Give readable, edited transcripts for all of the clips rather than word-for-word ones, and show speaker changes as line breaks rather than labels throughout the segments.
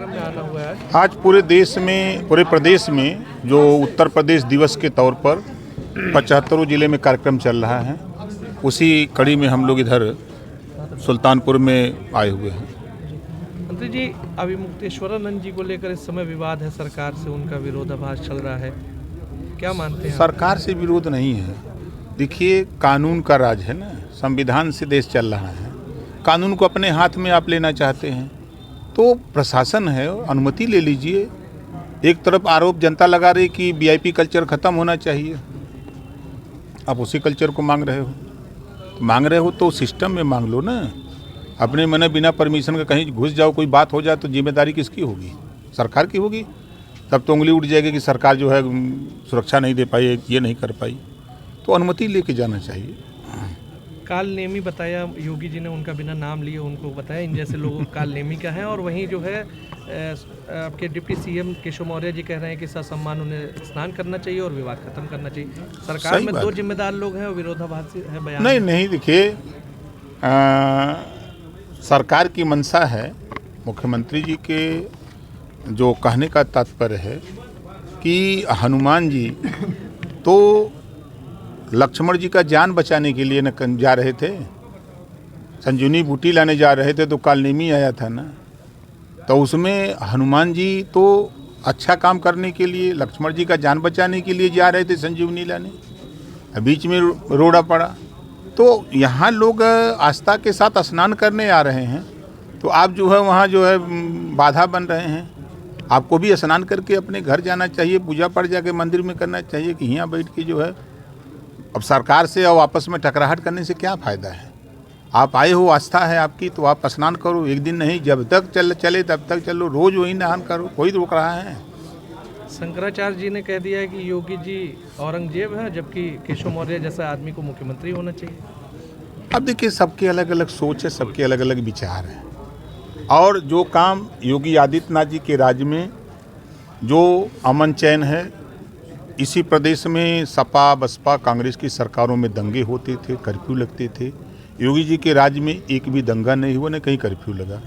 कार्यक्रम में आना हुआ है?
आज पूरे प्रदेश में जो उत्तर प्रदेश दिवस के तौर पर 75 जिले में कार्यक्रम चल रहा है, उसी कड़ी में हम लोग इधर सुल्तानपुर में आए हुए हैं।
मंत्री जी, अभी मुक्तेश्वरानंद जी को लेकर इस समय विवाद है, सरकार से उनका विरोधाभास चल रहा है, क्या मानते हैं?
सरकार से विरोध नहीं है। देखिए, कानून का राज है ना, संविधान से देश चल रहा है। कानून को अपने हाथ में आप लेना चाहते हैं तो प्रशासन है, अनुमति ले लीजिए। एक तरफ आरोप जनता लगा रही कि वीआईपी कल्चर खत्म होना चाहिए, आप उसी कल्चर को मांग रहे हो तो सिस्टम में मांग लो ना। अपने मन बिना परमिशन का कहीं घुस जाओ, कोई बात हो जाए तो जिम्मेदारी किसकी होगी? सरकार की होगी। तब तो उंगली उठ जाएगी कि सरकार जो है सुरक्षा नहीं दे पाई, ये नहीं कर पाई। तो अनुमति लेके जाना चाहिए।
काल नेमी बताया योगी जी ने, उनका बिना नाम लिए उनको बताया इन जैसे लोगों काल नेमी का है। और वहीं जो है आपके डिप्टी सीएम केशव मौर्य जी कह रहे हैं कि ससम्मान उन्हें स्नान करना चाहिए और विवाद खत्म करना चाहिए। सरकार में दो जिम्मेदार लोग हैं और विरोधाभासी है बयान।
नहीं देखिए, सरकार की मंशा है, मुख्यमंत्री जी के जो कहने का तात्पर्य है कि हनुमान जी तो लक्ष्मण जी का जान बचाने के लिए न जा रहे थे, संजीवनी बूटी लाने जा रहे थे तो कालनेमी आया था ना। तो उसमें हनुमान जी तो अच्छा काम करने के लिए, लक्ष्मण जी का जान बचाने के लिए जा रहे थे संजीवनी लाने, बीच में रोड़ा पड़ा। तो यहाँ लोग आस्था के साथ स्नान करने आ रहे हैं, तो आप जो है वहाँ जो है बाधा बन रहे हैं। आपको भी स्नान करके अपने घर जाना चाहिए, पूजा पाठ जाके मंदिर में करना चाहिए कि यहाँ बैठ के जो है अब सरकार से और आपस में टकराहट करने से क्या फ़ायदा है? आप आए हो, आस्था है आपकी, तो आप स्नान करो। एक दिन नहीं, जब तक चले तब तक चलो, रोज़ वही नहान करो, कोई रोक रहा है?
शंकराचार्य जी ने कह दिया है कि योगी जी औरंगजेब है, जबकि केशव मौर्य जैसा आदमी को मुख्यमंत्री होना चाहिए।
अब देखिए, सबके अलग अलग सोच है, सबके अलग अलग विचार हैं। और जो काम योगी आदित्यनाथ जी के राज्य में जो अमन चैन है, इसी प्रदेश में सपा बसपा कांग्रेस की सरकारों में दंगे होते थे, कर्फ्यू लगते थे। योगी जी के राज्य में एक भी दंगा नहीं हुआ, न कहीं कर्फ्यू लगा।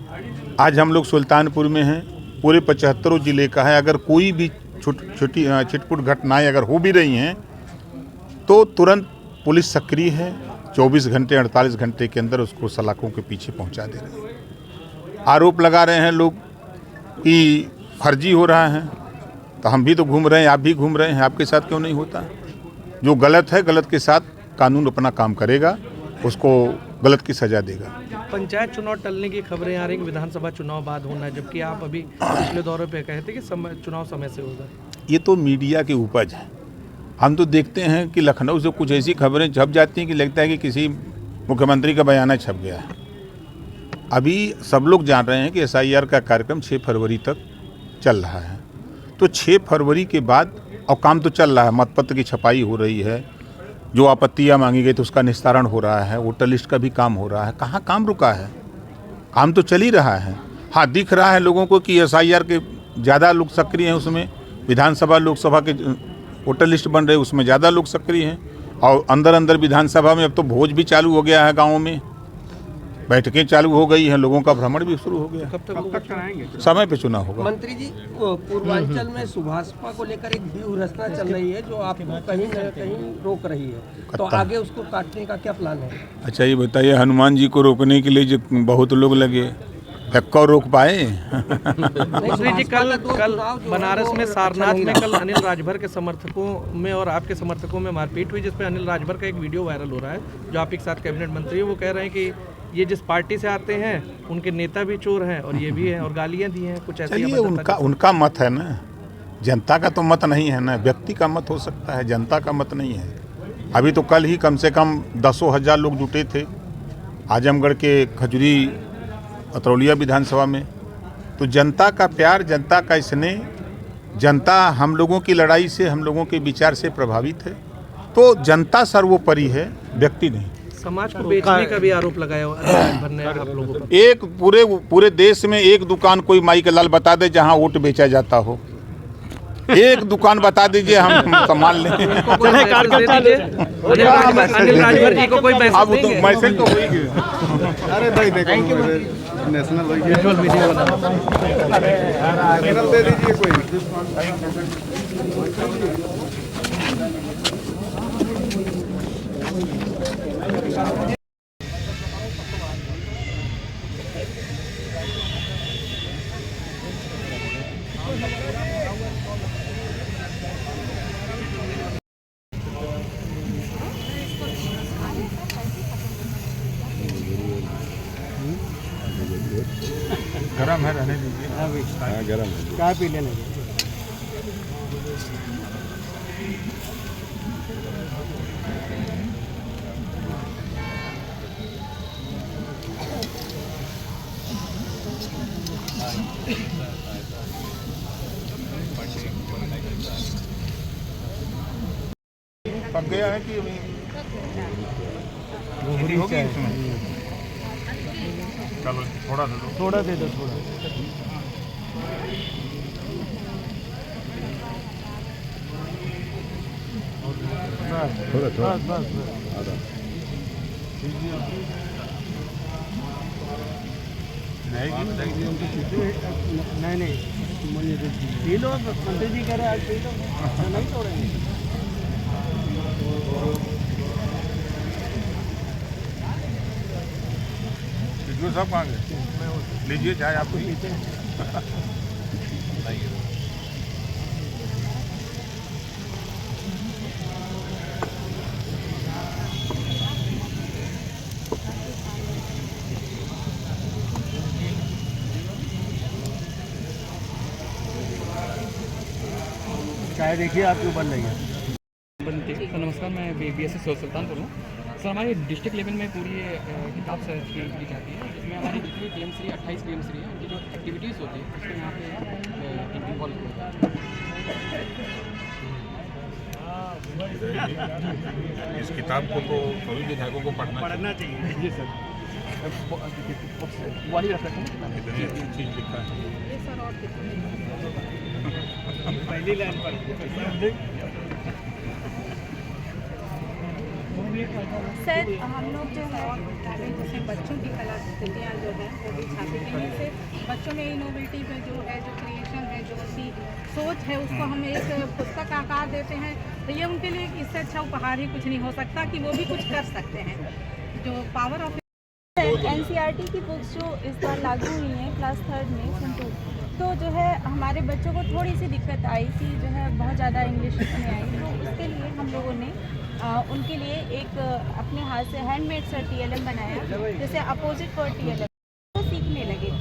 आज हम लोग सुल्तानपुर में हैं, पूरे 75 जिले का है। अगर कोई भी छोटी छिटपुट घटनाएं अगर हो भी रही हैं तो तुरंत पुलिस सक्रिय है, 24 घंटे 48 घंटे के अंदर उसको सलाखों के पीछे पहुंचा दे रहे हैं। आरोप लगा रहे हैं लोग कि फर्जी हो रहा है, तो हम भी तो घूम रहे हैं, आप भी घूम रहे हैं, आपके साथ क्यों नहीं होता? जो गलत है, गलत के साथ कानून अपना काम करेगा, उसको गलत की सजा देगा।
पंचायत चुनाव टलने की खबरें आ रही, विधानसभा चुनाव बाद होना है, जबकि आप अभी पिछले दौरे पे कहे थे कि चुनाव समय से होगा।
ये तो मीडिया की उपज है। हम तो देखते हैं कि लखनऊ से कुछ ऐसी खबरें छप जाती हैं कि लगता है कि किसी मुख्यमंत्री का बयान छप गया है। अभी सब लोग जान रहे हैं कि SIR का कार्यक्रम 6 फरवरी तक चल रहा है। तो 6 फरवरी के बाद और काम तो चल रहा है, मतपत्र की छपाई हो रही है, जो आपत्तियां मांगी गई तो उसका निस्तारण हो रहा है, वोटर लिस्ट का भी काम हो रहा है। कहाँ काम रुका है? काम तो चल ही रहा है। हाँ, दिख रहा है लोगों को कि SIR के ज़्यादा लोग सक्रिय हैं, उसमें विधानसभा लोकसभा के वोटर लिस्ट बन रहे, उसमें ज़्यादा लोग सक्रिय हैं। और अंदर विधानसभा में अब तो भोज भी चालू हो गया है, गाँव में बैठकें चालू हो गई हैं, लोगों का भ्रमण भी शुरू हो गया।
कब तक कराएंगे?
समय पे चुनाव होगा।
मंत्री जी, पूर्वांचल में सुभाषपा को लेकर एक व्यूह रचना चल रही है जो आपको कहीं न कहीं रोक रही है, तो आगे उसको काटने का क्या प्लान है?
अच्छा, ये बताइए, हनुमान जी को रोकने के लिए जो बहुत लोग लगे, को रोक पाए?
मंत्री जी, कल बनारस में सारनाथ में कल अनिल राजभर के समर्थकों में और आपके समर्थकों में मारपीट हुई, जिसपे अनिल राजभर का एक वीडियो वायरल हो रहा है, जो आपके साथ कैबिनेट मंत्री है। वो कह रहे हैं कि ये जिस पार्टी से आते हैं उनके नेता भी चोर हैं और ये भी हैं, और गालियां दी हैं कुछ ऐसी।
उनका मत है ना, जनता का तो मत नहीं है ना, व्यक्ति का मत हो सकता है, जनता का मत नहीं है। अभी तो कल ही कम से कम 10,000 लोग जुटे थे आजमगढ़ के खजुरी अतरौलिया विधानसभा में। तो जनता का प्यार, जनता का स्नेह, जनता हम लोगों की लड़ाई से, हम लोगों के विचार से प्रभावित है। तो जनता सर्वोपरि है, व्यक्ति नहीं।
समाज को बेचने का भी आरोप लगाया राजभर ने आप लोगों पर।
एक पूरे देश में एक दुकान कोई माई का लाल बता दे जहां वोट बेचा जाता हो, एक दुकान बता दीजिए, हम संभाल लें।
अनिल राजभर जी को कोई मैसेज
अब तो मैसेज तो हो ही गया।
अरे भाई देखो नेशनल
विजुअल वीडियो बना
दे दीजिए कोई।
गरम है, रहने दीजिए। हाँ गरम है।
क्या पी लेने
पक गया है कि अभी होगी इसमें? चलो थोड़ा दे दो।
थोड़ा दे दो थोड़ा।
थोड़ा थोड़ा
बस नहीं पी लो, मंत्री जी कह रहे आज पी लो, नहीं छोड़ेंगे।
सब कहाँ गए? लीजिए चाय आप पीते हैं।
चाय देखिए आपके ऊपर नहीं है।
सर नमस्कार, मैं BSS सुल्तान बोल रहा हूँ। सर हमारे डिस्ट्रिक्ट लेवल में पूरी किताब सर्च की जाती है, जिसमें हमारी जितनी PMC 28 PMC है उनकी जो एक्टिविटीज़ होती है उसमें यहाँ पे इन्वॉल्व होता है।
इस किताब को तो सभी विधायकों को पढ़ना चाहिए।
जी सर, वाली रख रखा है।
इतनी अच्छी चीज़ लिखा है।
पहली लाइन पर
सर हम लोग जो है जैसे बच्चों की कलाकृतियाँ जो है वो दिखाते हैं, सिर्फ बच्चों में इनोवेटिव जो है, जो क्रिएशन है, जो उनकी सोच है, उसको हम एक पुस्तक का आकार देते हैं, तो ये उनके लिए इससे अच्छा उपहार ही कुछ नहीं हो सकता कि वो भी कुछ कर सकते हैं। जो पावर ऑफ
NCERT की बुक्स जो इस बार लागू हुई हैं क्लास 3 में सन 2, तो जो है हमारे बच्चों को थोड़ी सी दिक्कत आई थी, जो है बहुत ज़्यादा इंग्लिश में आई, तो उसके लिए हम लोगों ने उनके लिए एक अपने हाथ से हैंडमेड सर TLM बनाया, जैसे अपोजिट फॉर TLM, तो सीखने लगे।